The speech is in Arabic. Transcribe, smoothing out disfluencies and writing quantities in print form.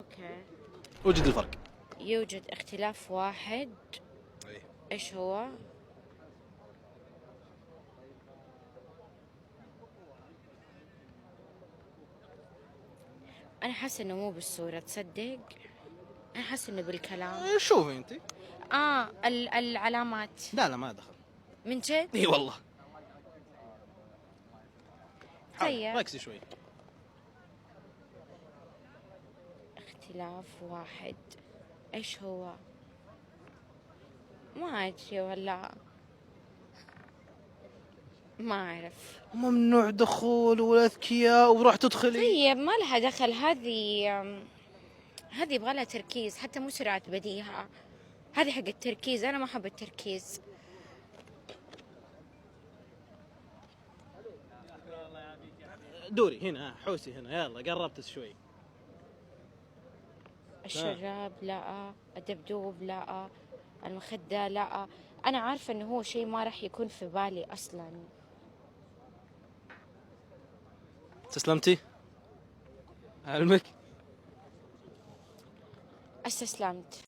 اوكي. وجد الفرق. يوجد اختلاف واحد. أي. ايش هو؟ انا حاسه انه مو بالصورة، تصدق؟ انا حاسه انه بالكلام. شوفي انت. العلامات. لا ما دخل. من جد؟ اي والله. حاولي طيب. ركزي شوي. اختلاف واحد. ايش هو؟ ما ادري والله، ما اعرف. ممنوع دخول والاذكياء وراح تدخلي. طيب ما لها دخل، هذه يبغى لها تركيز، حتى مو سرعة بديهة، هذه حق التركيز، انا ما احب التركيز. دوري هنا، حوسي هنا، يلا قربت شوي. الشراب لا، الدبدوب لا، المخدة لا. انا عارفة انه هو شيء ما راح يكون في بالي اصلا. استسلمتي؟ علمك. استسلمت.